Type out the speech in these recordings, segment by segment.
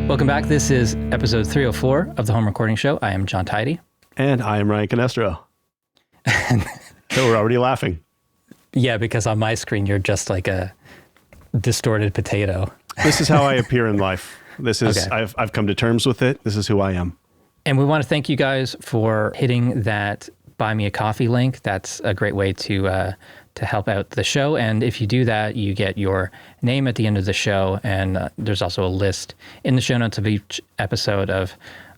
Welcome back. This is episode 304 of the Home Recording Show. I am Jon Tidey. And I am Ryan Canestro. So we're already laughing. Yeah, because on my screen, you're just like a distorted potato. This is how I appear in life. This is, Okay. I've come to terms with it. This is who I am. And we want to thank you guys for hitting that Buy Me a Coffee link. That's a great way to help out the show. And if you do that, you get your name at the end of the show. And there's also a list in the show notes of each episode of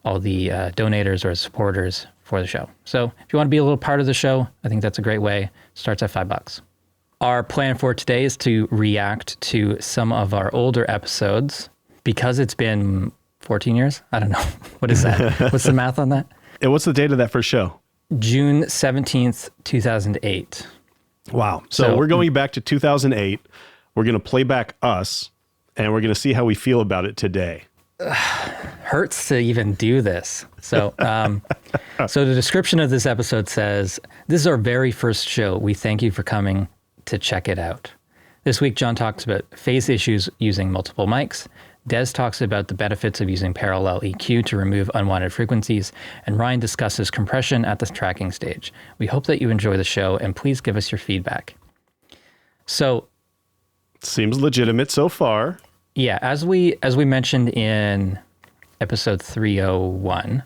all the donators or supporters for the show. So if you want to be a little part of the show, I think that's a great way. Starts at $5. Our plan for today is to react to some of our older episodes because it's been 14 years. I don't know. What is that? What's the math on that? And what's the date of that first show? June 17th, 2008. Wow. So we're going back to 2008. We're going to play back us, and we're going to see how we feel about it today. Hurts to even do this. So, so the description of this episode says, "This is our very first show. We thank you for coming to check it out. This week, Jon talks about phase issues using multiple mics. Des talks about the benefits of using parallel EQ to remove unwanted frequencies, and Ryan discusses compression at the tracking stage. We hope that you enjoy the show, and please give us your feedback." So, seems legitimate so far. yeah, as we mentioned in episode 301,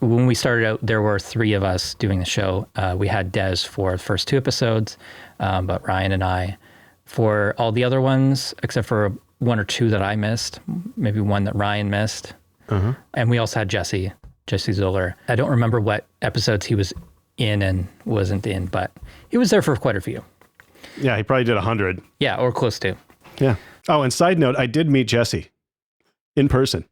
when we started out, there were three of us doing the show. We had Des for the first two episodes, but Ryan and I for all the other ones, except for one or two that I missed, maybe one that Ryan missed. And we also had Jesse Zoller. I don't remember what episodes he was in and wasn't in, but he was there for quite a few. Yeah, he probably did 100. Yeah, or close to. Yeah. Oh, and side note, I did meet Jesse in person.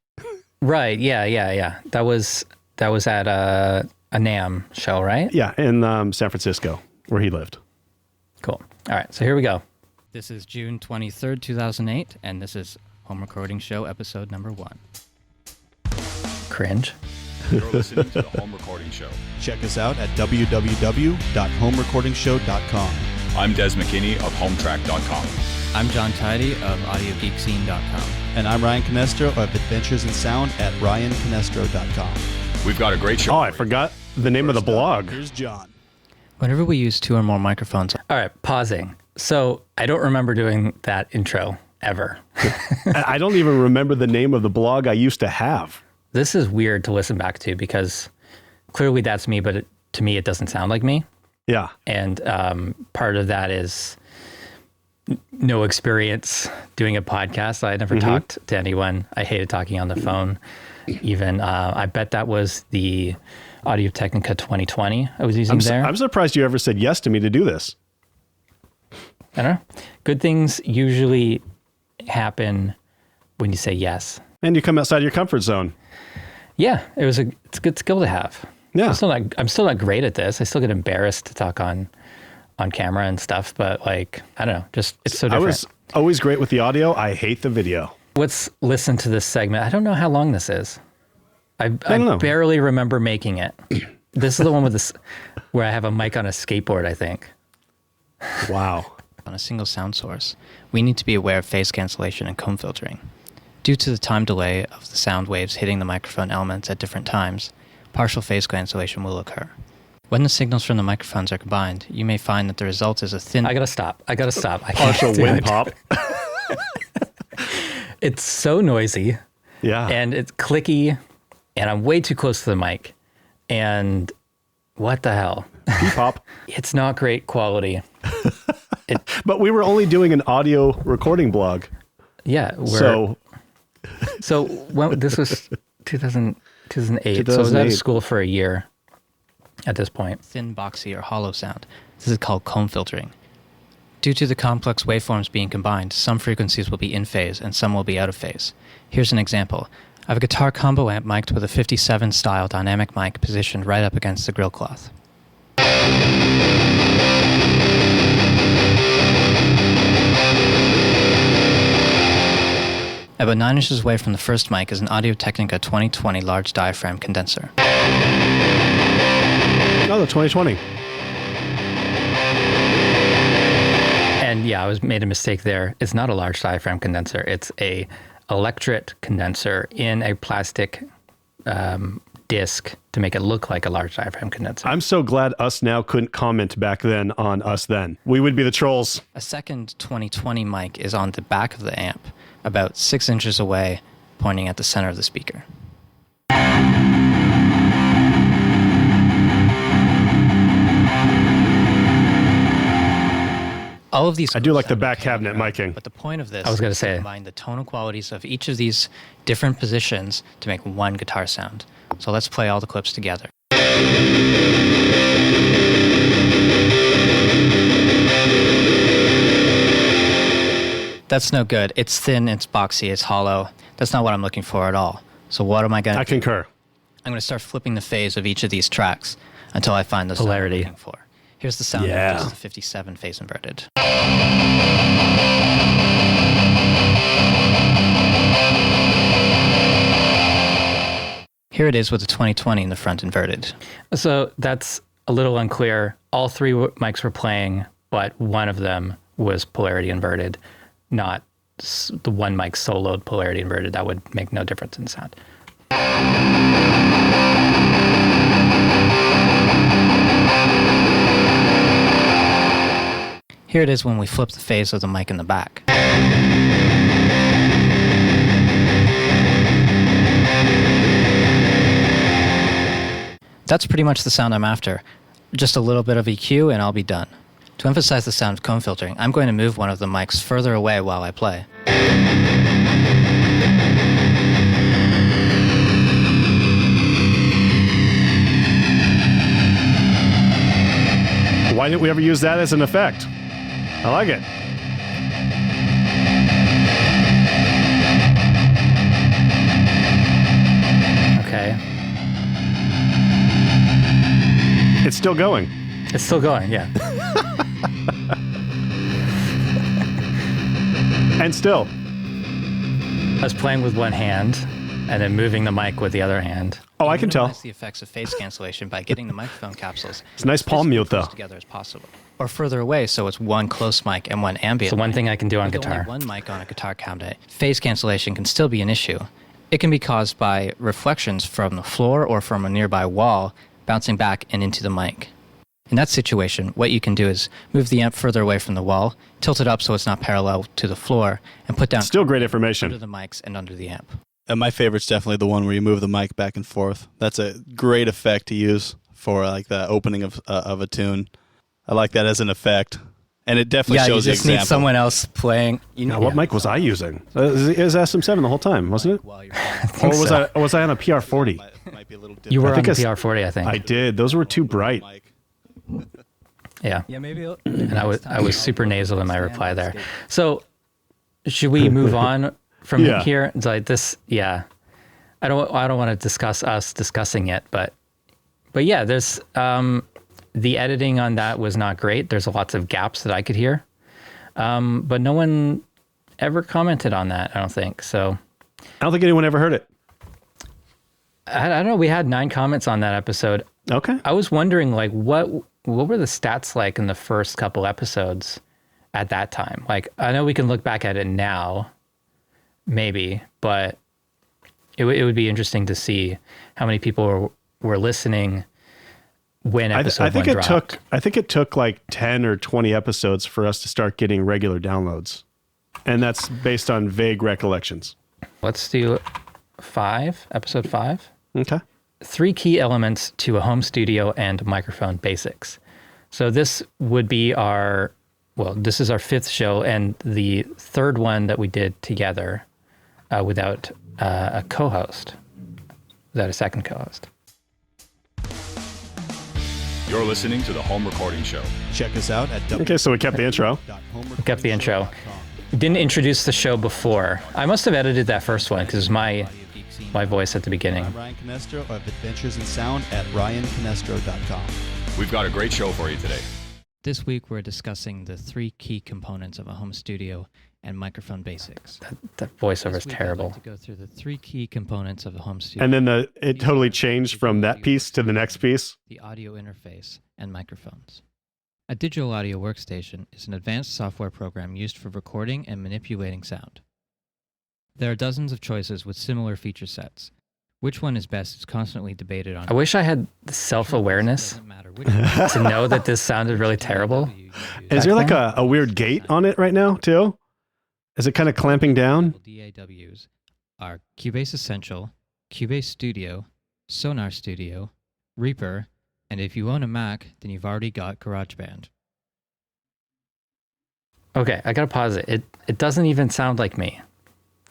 Right. Yeah. That was at a NAMM show, right? Yeah, in San Francisco, where he lived. Cool. All right. So here we go. This is June 23rd, 2008, and this is Home Recording Show episode number 1. Cringe. You're listening to the Home Recording Show. Check us out at www.homerecordingshow.com. I'm Des McKinney of HomeTrack.com. I'm Jon Tidey of AudioGeekScene.com. And I'm Ryan Canestro of Adventures in Sound at RyanCanestro.com. We've got a great show. Oh, I forgot the name of the blog. Here's Jon. Whenever we use two or more microphones. All right, pausing. So I don't remember doing that intro ever. I don't even remember the name of the blog I used to have. This is weird to listen back to because clearly that's me, but to me it doesn't sound like me. Yeah. And part of that is no experience doing a podcast. I never talked to anyone. I hated talking on the phone. Even I bet that was the Audio Technica 2020 I was using there. I'm surprised you ever said yes to me to do this. I don't know. Good things usually happen when you say yes. And you come outside your comfort zone. Yeah, it's a good skill to have. Yeah. I'm still not great at this. I still get embarrassed to talk on camera and stuff, but like, I don't know, just it's so different. I was always great with the audio. I hate the video. Let's listen to this segment. I don't know how long this is. I don't know. Barely remember making it. This is the one with this where I have a mic on a skateboard, I think. Wow. On a single sound source, we need to be aware of phase cancellation and comb filtering. Due to the time delay of the sound waves hitting the microphone elements at different times, partial phase cancellation will occur. When the signals from the microphones are combined, you may find that the result is a thin... I gotta stop. I can't Partial do wind it. pop. It's so noisy. Yeah. And it's clicky, and I'm way too close to the mic. And what the hell? P-pop. It's not great quality. But we were only doing an audio recording blog. Yeah. So when this was 2008. So I was out of school for a year at this point. thin, boxy, or hollow sound. This is called comb filtering. Due to the complex waveforms being combined, some frequencies will be in phase and some will be out of phase. Here's an example. I have a guitar combo amp mic'd with a 57 style dynamic mic positioned right up against the grill cloth. About 9 inches away from the first mic is an Audio Technica 2020 large diaphragm condenser. No, the 2020. And yeah, I made a mistake there. It's not a large diaphragm condenser. It's a electret condenser in a plastic disc to make it look like a large diaphragm condenser. I'm so glad Us Now couldn't comment back then on Us Then. We would be the trolls. A second 2020 mic is on the back of the amp, about 6 inches away, pointing at the center of the speaker. All of these. I do like the back cabinet miking. But the point of this I was gonna is say. to combine the tonal qualities of each of these different positions to make one guitar sound. So let's play all the clips together. That's no good. It's thin, it's boxy, it's hollow. That's not what I'm looking for at all. So what am I going to do? I concur. I'm going to start flipping the phase of each of these tracks until I find the Polarity. sound I'm looking for. Here's the sound Yeah. of just the 57 phase inverted. Here it is with the 2020 in the front inverted. So that's a little unclear. All three mics were playing, but one of them was polarity inverted, not the one mic soloed polarity inverted. That would make no difference in sound. Here it is when we flip the phase of the mic in the back. That's pretty much the sound I'm after. Just a little bit of EQ and I'll be done. To emphasize the sound of comb filtering, I'm going to move one of the mics further away while I play. Why didn't we ever use that as an effect? I like it. Okay. It's still going. It's still going, yeah. And still. I was playing with one hand and then moving the mic with the other hand. Oh, I can tell. Minimize the effects of phase cancellation by getting the microphone capsules It's a nice palm mute, though. as together as possible, or further away so it's one close mic and one ambient. So one mic. thing I can do on With guitar. only one mic on a guitar cabinet, phase cancellation can still be an issue. It can be caused by reflections from the floor or from a nearby wall bouncing back and into the mic. In that situation, what you can do is move the amp further away from the wall, tilt it up so it's not parallel to the floor, and put down Still great under information. the mics and under the amp. And my favorite's definitely the one where you move the mic back and forth. That's a great effect to use for like the opening of a tune. I like that as an effect, and it definitely Yeah, you shows the just need example. someone else playing. You Now, what mic was I using? It was SM7 the whole time, wasn't it? While you're playing. Or was so. I on a PR40? Might be a little You were I on think the I PR40, I think. I did. Those were too bright. Yeah. Yeah, maybe. And I was super nasal in my reply there. So should we move on from Yeah. here? It's like this, yeah. I don't want to discuss us discussing it, but yeah, there's the editing on that was not great. There's lots of gaps that I could hear. But no one ever commented on that, I don't think. So I don't think anyone ever heard it. I don't know. We had 9 comments on that episode. Okay. I was wondering, like, what were the stats like in the first couple episodes at that time? Like, I know we can look back at it now, maybe, but it would be interesting to see how many people were listening when episode I think 1 it dropped. took like 10 or 20 episodes for us to start getting regular downloads. And that's based on vague recollections. Let's do episode 5. Okay. 3 key elements to a home studio and microphone basics. So this would be this is our 5th show and the 3rd one that we did together without a co-host, without a second co-host. You're listening to the Home Recording Show. Check us out at Okay, so we kept the intro. Kept the intro. Didn't introduce the show before. I must have edited that first one because it was my voice at the beginning. I'm Ryan Canestro of Adventures in Sound at ryancanestro.com. We've got a great show for you today. This week we're discussing the 3 key components of a home studio and microphone basics. That voiceover is This week I'd terrible. like to go through the 3 key components of a home studio. And then it totally changed from that piece to the next piece. The audio interface and microphones. A digital audio workstation is an advanced software program used for recording and manipulating sound. There are dozens of choices with similar feature sets. Which one is best is constantly debated on. I wish I had self-awareness to know that this sounded really terrible. Is there like a weird gate on it right now, too? Is it kind of clamping down? DAWs are Cubase Essential, Cubase Studio, Sonar Studio, Reaper, and if you own a Mac, then you've already got GarageBand. Okay, I gotta pause it. It doesn't even sound like me.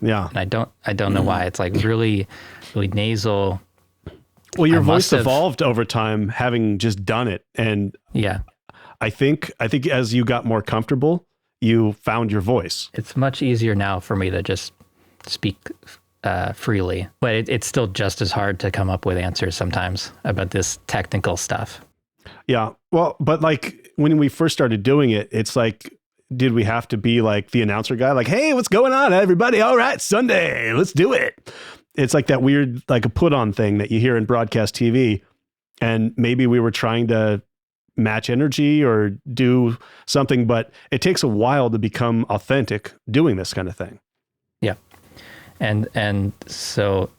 Yeah. And I don't know why. It's like really, really nasal. Well, your voice evolved over time, having just done it. And yeah, I think as you got more comfortable, you found your voice. It's much easier now for me to just speak freely, but it's still just as hard to come up with answers sometimes about this technical stuff. Yeah. Well, but like when we first started doing it, it's like, did we have to be like the announcer guy? Like, hey, what's going on, everybody? All right, Sunday, let's do it. It's like that weird, like a put on thing that you hear in broadcast TV. And maybe we were trying to match energy or do something, but it takes a while to become authentic doing this kind of thing. Yeah. And so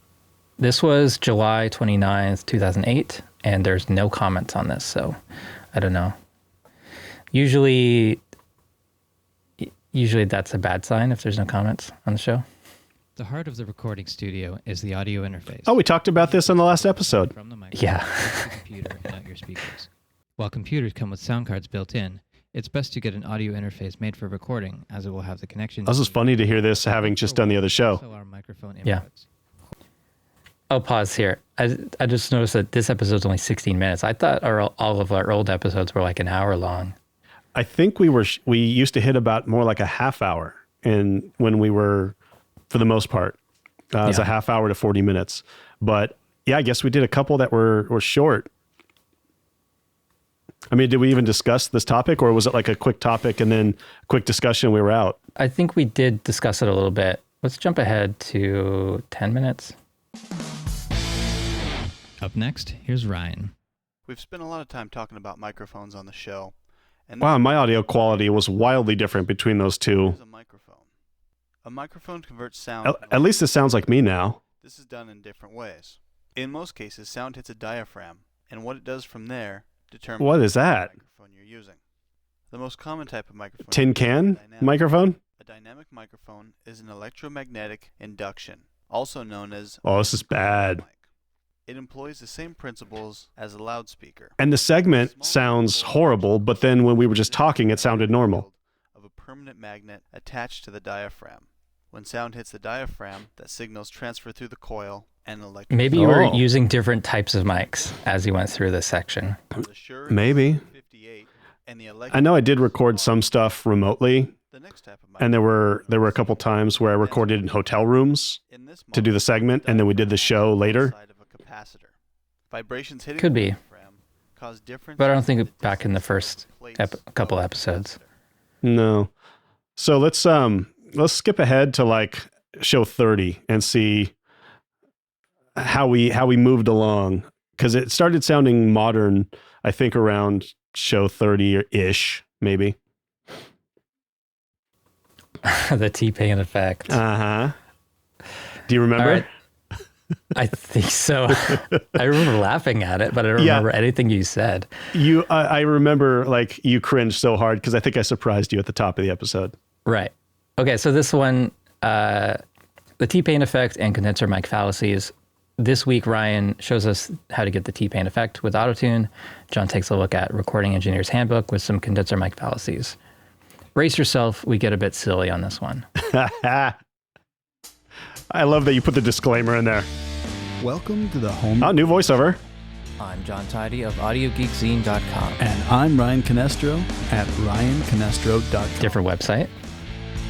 this was July 29th, 2008, and there's no comments on this. So I don't know. Usually that's a bad sign if there's no comments on the show. The heart of the recording studio is the audio interface. Oh, we talked about this in the last episode. From the microphone Yeah. to the computer and out your speakers. While computers come with sound cards built in, it's best to get an audio interface made for recording, as it will have the connection. This is funny to hear this, having just done the other show. Also our microphone inputs. Yeah. Oh, pause here. I just noticed that this episode's only 16 minutes. I thought all of our old episodes were like an hour long. I think we used to hit about more like a half hour, and when we were, for the most part, it was a half hour to 40 minutes. But yeah, I guess we did a couple that were short. I mean, did we even discuss this topic, or was it like a quick topic and then quick discussion? We were out. I think we did discuss it a little bit. Let's jump ahead to 10 minutes. Up next, here's Ryan. We've spent a lot of time talking about microphones on the show. And Wow, my audio quality was wildly different between those two. here's a microphone. A microphone converts sound. At least it sounds like me now. This is done in different ways. In most cases, sound hits a diaphragm, and what it does from there determines What is that? the microphone you're using. The most common type of microphone Tin is can dynamic. microphone? A dynamic microphone is an electromagnetic induction, also known as Oh, this is bad. mic. It employs the same principles as a loudspeaker. And the segment sounds horrible, but then when we were just talking, it sounded normal. Of a permanent magnet attached to the diaphragm. When sound hits the diaphragm, that signals transfer through the coil and electric. Maybe you were Oh. using different types of mics as you went through this section. The Shure Maybe. 58 and the I know I did record some stuff remotely, The next type of and there were a couple times where I recorded in hotel rooms in this to do the segment, and then we did the show later. side of a capacitor. Vibrations hitting Could the be. diaphragm cause difference. But I don't think in the back in the distance first between the plates couple of the episodes. capacitor. No. So let's skip ahead to like show 30 and see how we moved along, because it started sounding modern, I think around show 30-ish, maybe. The T-Pain effect. Uh-huh. Do you remember? All right. I think so. I remember laughing at it, but I don't remember anything you said. I remember like you cringed so hard because I think I surprised you at the top of the episode. Right. Okay, so this one, the T-Pain effect and condenser mic fallacies. This week, Ryan shows us how to get the T-Pain effect with autotune. John takes a look at Recording Engineer's Handbook with some condenser mic fallacies. Brace yourself, we get a bit silly on this one. I love that you put the disclaimer in there. Welcome to the home. Oh, new voiceover. I'm John Tidey of AudioGeekZine.com. And I'm Ryan Canestro at ryancanestro.com. Different website.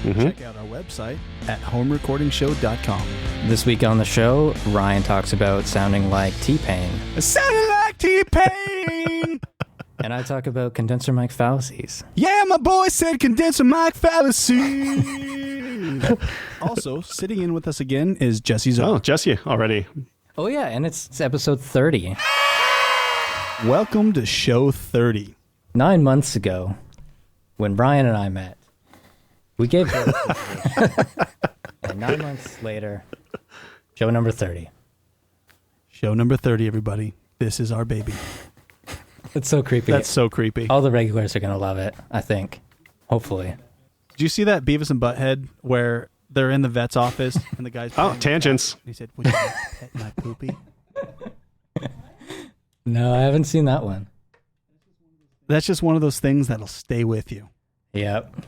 Check out our website at homerecordingshow.com. This week on the show, Ryan talks about sounding like T-Pain. Sounding like T-Pain! And I talk about condenser mic fallacies. Yeah, my boy said condenser mic fallacy. Also, sitting in with us again is Jesse Zoe. Oh, Jesse already. Oh yeah, and it's episode 30. Welcome to show 30. 9 months ago, when Ryan and I met, we gave birth. 9 months later, show number 30. Show number 30, everybody. This is our baby. It's so creepy. That's so creepy. All the regulars are going to love it, I think. Hopefully. Did you see that Beavis and Butthead where they're in the vet's office and the guy's... Oh, tangents. He said, would you pet my poopy? No, I haven't seen that one. That's just one of those things that'll stay with you. Yep.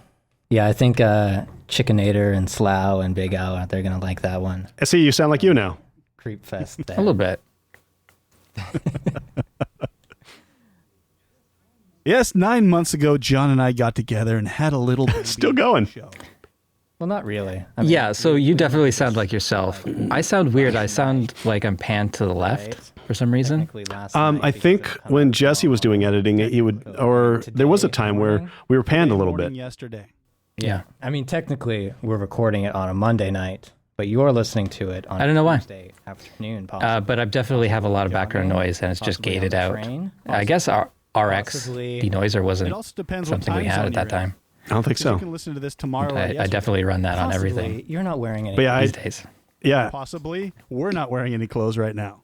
Yeah, I think Chickenator and Slough and Big Al, they're going to like that one. I see you sound like you now. Creep Fest. A little bit. Yes, 9 months ago, John and I got together and had a little baby Still going. show. Well, not really. I mean, Yeah, so you definitely sound like yourself. I sound weird. I sound like I'm panned to the left for some reason. technically last I night think because it when comes Jesse out was doing editing, he would, or there was a time where we were panned a little Morning bit. Yesterday. Yeah. I mean, technically, we're recording it on a Monday night, but you're listening to it on I don't know why. Tuesday afternoon, possibly. But I definitely have a lot of background noise, and it's just Possibly on gated the out. train. I guess our RX Possibly- denoiser It wasn't also depends what something we time had zone at that you're in. time. I don't think 'Cause You so. can listen to this tomorrow or I yesterday. definitely run that on Possibly, everything You're not wearing any. But yeah, these days. Yeah. Possibly. We're not wearing any clothes right now.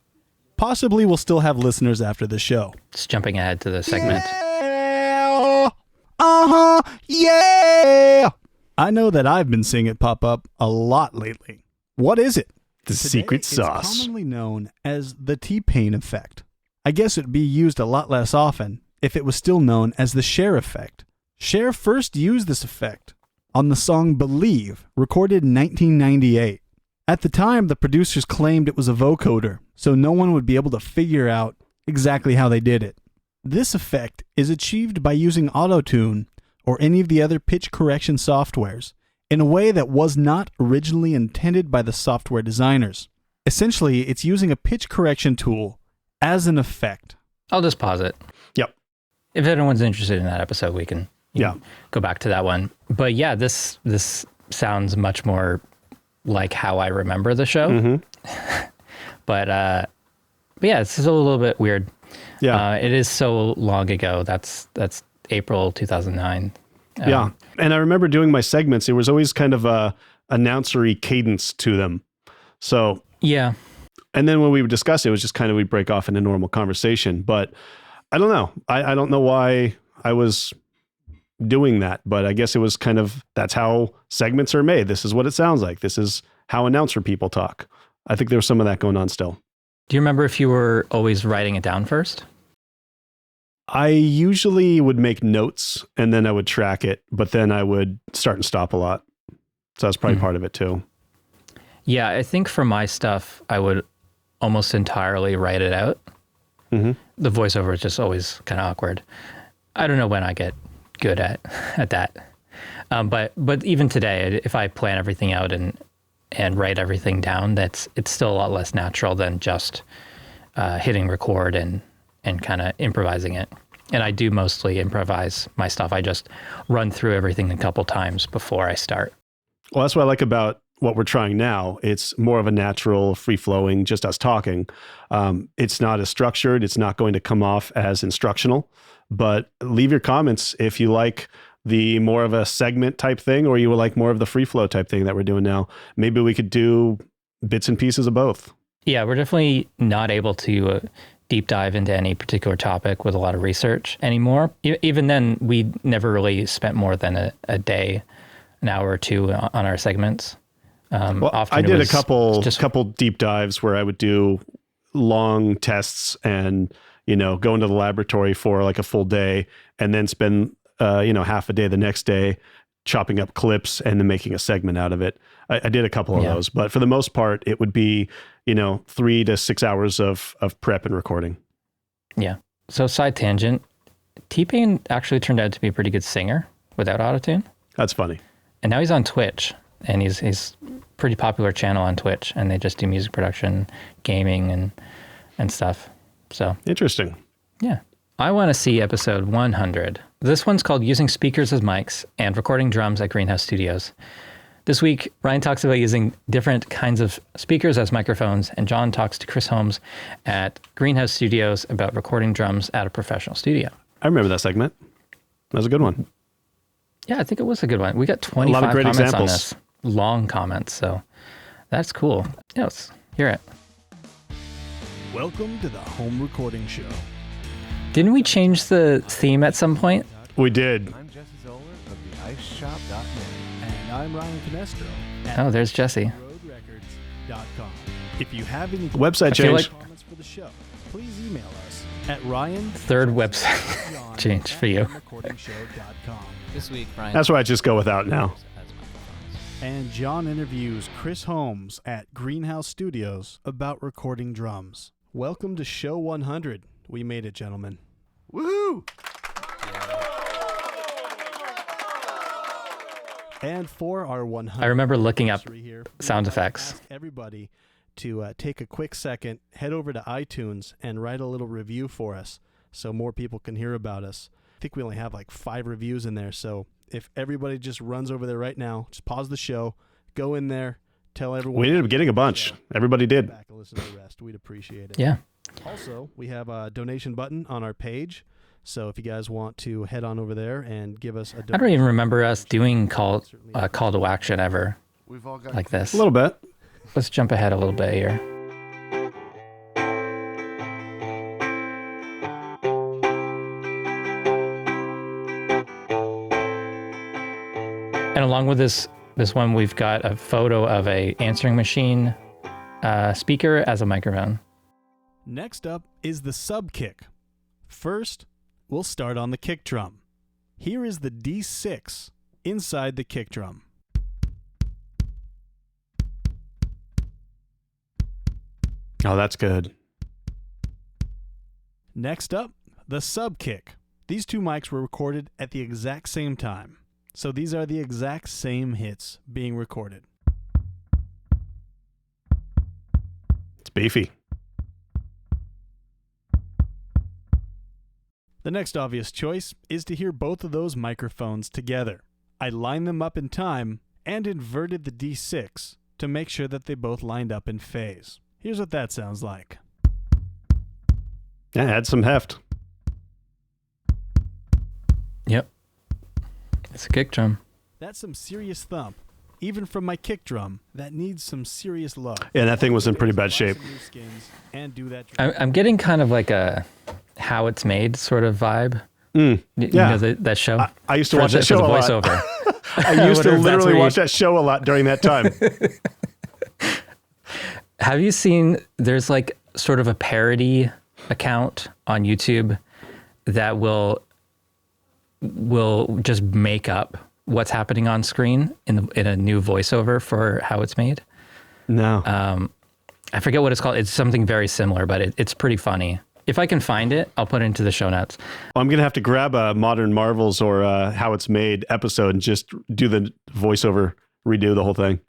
Possibly we'll still have listeners after the show. Just jumping ahead to the segment. Yeah. Uh-huh. Yeah. I know that I've been seeing it pop up a lot lately. What is it? The Today, secret it's sauce. commonly known as the T-Pain effect. I guess it'd be used a lot less often if it was still known as the Cher effect. Cher first used this effect on the song Believe, recorded in 1998. At the time, the producers claimed it was a vocoder, so no one would be able to figure out exactly how they did it. This effect is achieved by using Auto-Tune or any of the other pitch correction softwares in a way that was not originally intended by the software designers. Essentially, it's using a pitch correction tool as an effect. I'll just pause it. Yep. If anyone's interested in that episode, we can Yeah. go back to that one. But yeah, this sounds much more like how I remember the show. Mm-hmm. But yeah, it's still a little bit weird. Yeah. It is so long ago. That's April 2009. Yeah. And I remember doing my segments, there was always kind of a announcery cadence to them. So, Yeah. and then when we would discuss it, it was just kind of, we'd break off into normal conversation. But I don't know. I don't know why I was doing that, but I guess it was kind of, that's how segments are made. This is what it sounds like. This is how announcer people talk. I think there was some of that going on still. Do you remember if you were always writing it down first? I usually would make notes and then I would track it, but then I would start and stop a lot. So that's probably part of it too. Yeah, I think for my stuff, I would almost entirely write it out. Mm-hmm. The voiceover is just always kind of awkward. I don't know when I get good at that. But even today, if I plan everything out and write everything down, it's still a lot less natural than just hitting record and kind of improvising it. And I do mostly improvise my stuff. I just run through everything a couple times before I start. Well, that's what I like about what we're trying now. It's more of a natural, free-flowing, just us talking. It's not as structured. It's not going to come off as instructional. But leave your comments if you like the more of a segment type thing, or you would like more of the free flow type thing that we're doing now. Maybe we could do bits and pieces of both. Yeah, we're definitely not able to deep dive into any particular topic with a lot of research anymore. Even then, we never really spent more than a day, an hour or two on our segments. Well, Often I it did a was couple deep dives where I would do long tests and, go into the laboratory for like a full day and then spend, half a day the next day chopping up clips and then making a segment out of it. I did a couple of those, but for the most part, it would be, 3 to 6 hours of prep and recording. Yeah. So side tangent, T-Pain actually turned out to be a pretty good singer without autotune. That's funny. And now he's on Twitch, and he's pretty popular channel on Twitch, and they just do music production, gaming, and stuff. So Interesting. yeah. I want to see episode 100. This one's called Using Speakers as Mics and Recording Drums at Greenhouse Studios. This week, Ryan talks about using different kinds of speakers as microphones, and John talks to Chris Holmes at Greenhouse Studios about recording drums at a professional studio. I remember that segment. That was a good one. Yeah, I think it was a good one. We got 25 great comments examples. on this. long comments. So that's cool. Yeah, let's hear it. Welcome to the Home Recording Show. Didn't we change the theme at some point? We did. I'm Jesse Zoller of theiceshop.net. And I'm Ryan Canestro at Oh, there's Jesse. roadrecords.com. If you have any Website I feel change. comments for the show, please email us at Ryan. Third website change for you. This week, Ryan. That's why I just go without now. And Jon interviews Chris Holmes at Greenhouse Studios about recording drums. Welcome to show 100. We made it, gentlemen. Woohoo! And for our 100, I remember looking up here, sound we'd like to effects. ask everybody to take a quick second, head over to iTunes, and write a little review for us, so more people can hear about us. I think we only have like 5 reviews in there, so if everybody just runs over there right now, just pause the show, go in there, tell everyone. We ended up getting a bunch. Everybody did. Back and listen to the rest. We'd appreciate it. Yeah. Also, we have a donation button on our page. So if you guys want to head on over there and give us a donation. I don't even remember us doing call to action ever We've all got like this. A little bit. Let's jump ahead a little bit here. And along with this one, we've got a photo of a answering machine speaker as a microphone. Next up is the sub kick. First, we'll start on the kick drum. Here is the D6 inside the kick drum. Oh, that's good. Next up, the sub kick. These two mics were recorded at the exact same time. So these are the exact same hits being recorded. It's beefy. The next obvious choice is to hear both of those microphones together. I lined them up in time and inverted the D6 to make sure that they both lined up in phase. Here's what that sounds like. Yeah, add some heft. Yep. It's a kick drum. That's some serious thump. Even from my kick drum, that needs some serious love. Yeah, that thing was in pretty bad shape. And do that. I'm getting kind of like a How It's Made sort of vibe. Mm, You yeah. know that show? I used to For watch the- that show for a the lot. voiceover. I used to wonder if that's literally where watch that show a lot during that time. Have you seen, there's like sort of a parody account on YouTube that will just make up what's happening on screen in a new voiceover for How It's Made. No. I forget what it's called. It's something very similar, but it's pretty funny. If I can find it, I'll put it into the show notes. I'm going to have to grab a Modern Marvels or How It's Made episode and just do the voiceover, redo the whole thing.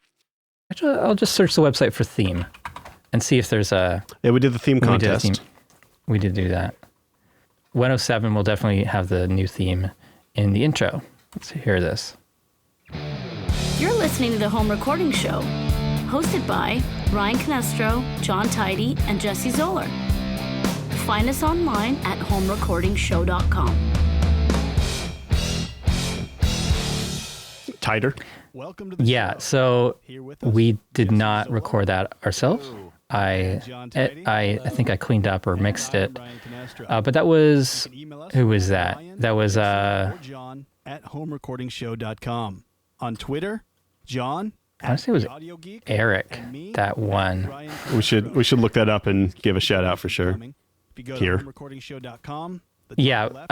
Actually, I'll just search the website for theme and see if there's a... Yeah, we did the theme contest. We did do that. 107 will definitely have the new theme in the intro. Let's hear this. You're listening to the Home Recording Show, hosted by Ryan Canestro, Jon Tidey, and Jesse Zoller. Find us online at homerecordingshow.com. Tighter. Welcome to the Yeah, show. so Here with us, we did Jesse not Zoller. record that ourselves. I think I cleaned up or mixed it. But that was... Who was that? That was... John at homerecordingshow.com. On Twitter, John. Honestly, it was Eric that won. We should look that up and give a shout out for sure. If you go Here. to homerecordingshow.com, Yeah,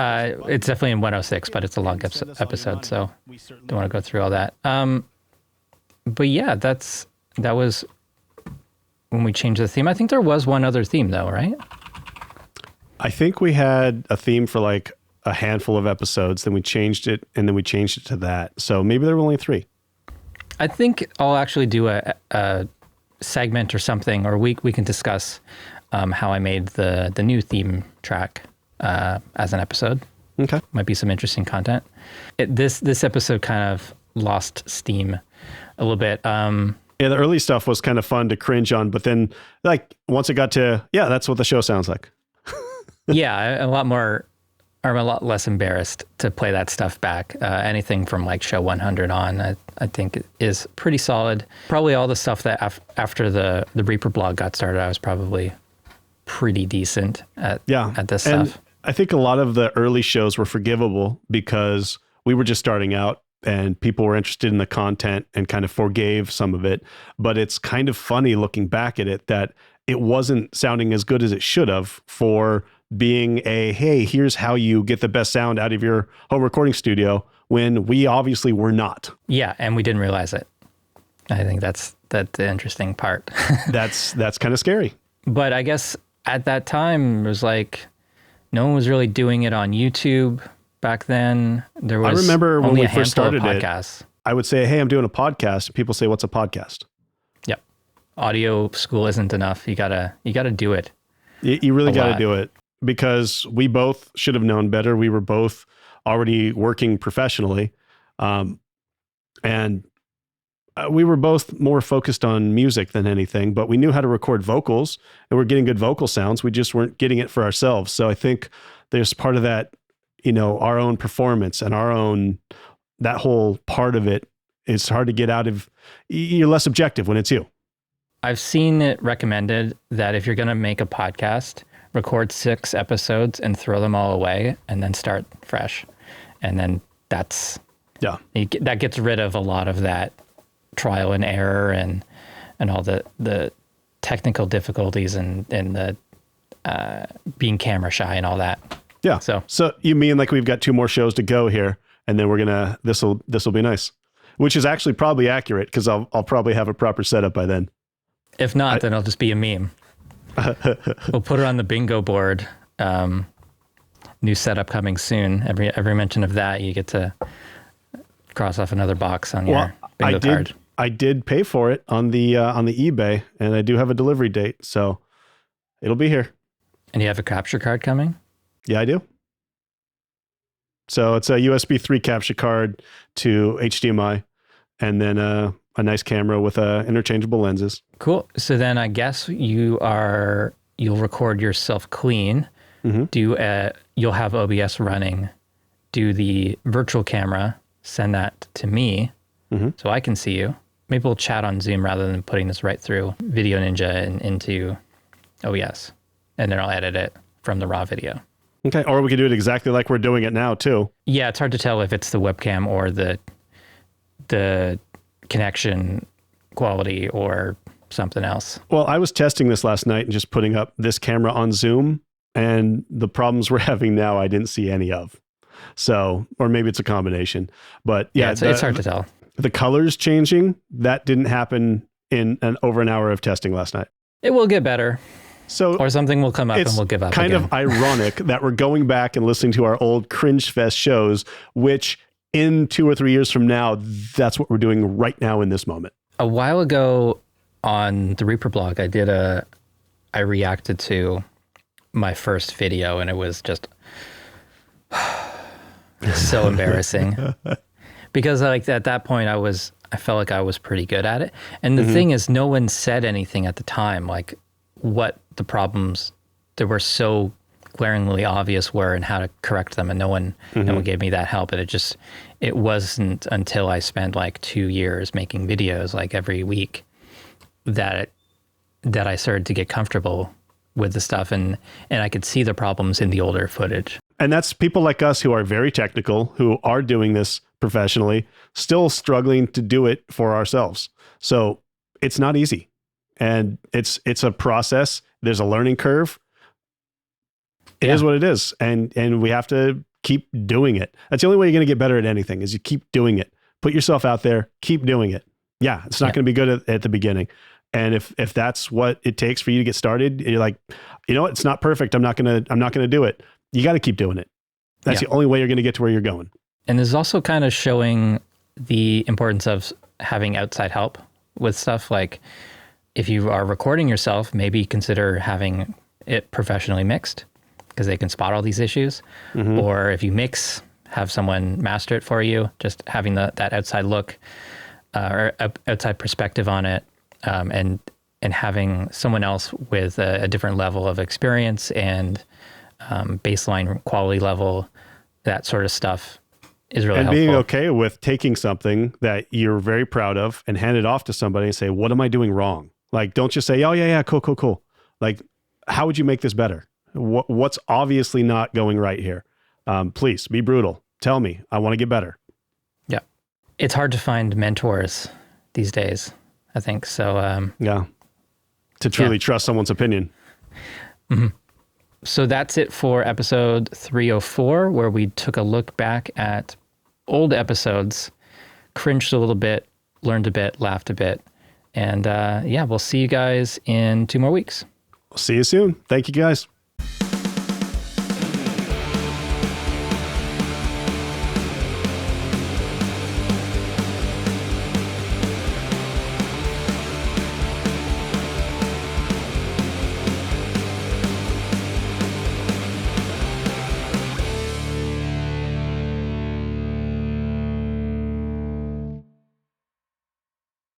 it's definitely in 106, but it's a long episode, so don't want to go through all that. But yeah, that was when we changed the theme. I think there was one other theme though, right? I think we had a theme for like a handful of episodes, then we changed it, and then we changed it to that. So maybe there were only 3. I think I'll actually do a segment or something, or we can discuss how I made the new theme track as an episode. Okay. Might be some interesting content. This episode kind of lost steam a little bit. Yeah, the early stuff was kind of fun to cringe on, but then like once it got to, yeah, that's what the show sounds like. Yeah, a lot more I'm a lot less embarrassed to play that stuff back. Anything from like show 100 on, I think is pretty solid. Probably all the stuff that after the Reaper blog got started, I was probably pretty decent at this and stuff. I think a lot of the early shows were forgivable because we were just starting out and people were interested in the content and kind of forgave some of it. But it's kind of funny looking back at it that it wasn't sounding as good as it should have for being hey, here's how you get the best sound out of your home recording studio, when we obviously were not. Yeah, and we didn't realize it. I think that's the interesting part. That's kind of scary. But I guess at that time, it was like no one was really doing it on YouTube back then. There was I remember when only we a first handful of started podcasts. I would say, hey, I'm doing a podcast. And people say, what's a podcast? Yep. Audio school isn't enough. You gotta do it. You really got to do it, because we both should have known better. We were both already working professionally. And we were both more focused on music than anything, but we knew how to record vocals and we're getting good vocal sounds. We just weren't getting it for ourselves. So I think there's part of that, our own performance and that whole part of it is hard to get out of. You're less objective when it's you. I've seen it recommended that if you're going to make a podcast, record 6 episodes and throw them all away and then start fresh. And then that gets rid of a lot of that trial and error and all the technical difficulties and the being camera shy and all that. Yeah. So you mean like we've got 2 more shows to go here, and then this will be nice, which is actually probably accurate because I'll probably have a proper setup by then. If not, then it'll just be a meme. We'll put it on the bingo board. New setup coming soon. Every mention of that, you get to cross off another box on your bingo card. I did pay for it on the eBay, and I do have a delivery date, so it'll be here. And you have a capture card coming? Yeah, I do. So it's a USB 3 capture card to HDMI, and then a nice camera with interchangeable lenses. Cool. So then I guess you'll record yourself clean. Mm-hmm. You'll have OBS running. Do the virtual camera. Send that to me, so I can see you. Maybe we'll chat on Zoom rather than putting this right through Video Ninja and into OBS, and then I'll edit it from the raw video. Okay, or we could do it exactly like we're doing it now too. Yeah, it's hard to tell if it's the webcam or the connection quality or something else. Well, I was testing this last night and just putting up this camera on Zoom, and the problems we're having now I didn't see any of. So, or maybe it's a combination, but yeah, it's hard to tell. The colors changing, that didn't happen in over an hour of testing last night. It will get better. So, or something will come up and we'll give up kind again. of ironic that we're going back and listening to our old Cringe Fest shows, which in 2 or 3 years from now, that's what we're doing right now in this moment. A while ago on the Reaper blog, I reacted to my first video, and it was just so embarrassing because like at that point I felt like I was pretty good at it. And the thing is, no one said anything at the time, like what the problems that were so glaringly obvious were and how to correct them. And no one gave me that help. And it wasn't until I spent like 2 years making videos like every week that I started to get comfortable with the stuff, and I could see the problems in the older footage. And that's people like us who are very technical, who are doing this professionally, still struggling to do it for ourselves. So it's not easy, and it's a process. There's a learning curve. It is what it is, and we have to keep doing it. That's the only way you're going to get better at anything, is you keep doing it. Put yourself out there, keep doing it. Yeah, it's not going to be good at the beginning. And if that's what it takes for you to get started, you're like, it's not perfect. I'm not going to do it. You got to keep doing it. That's the only way you're going to get to where you're going. And this is also kind of showing the importance of having outside help with stuff. Like if you are recording yourself, maybe consider having it professionally mixed, because they can spot all these issues. Or if you mix, have someone master it for you, just having that outside look or outside perspective on it. And having someone else with a different level of experience and baseline quality level, that sort of stuff is really and helpful. being okay with taking something that you're very proud of and hand it off to somebody and say, what am I doing wrong? Like, don't just say, oh yeah, cool. Like, how would you make this better? What's obviously not going right here? Please be brutal. Tell me, I want to get better. Yeah. It's hard to find mentors these days, I think. So, Yeah. To truly trust someone's opinion. Mm-hmm. So that's it for episode 304, where we took a look back at old episodes, cringed a little bit, learned a bit, laughed a bit. And we'll see you guys in 2 more weeks. See you soon. Thank you, guys.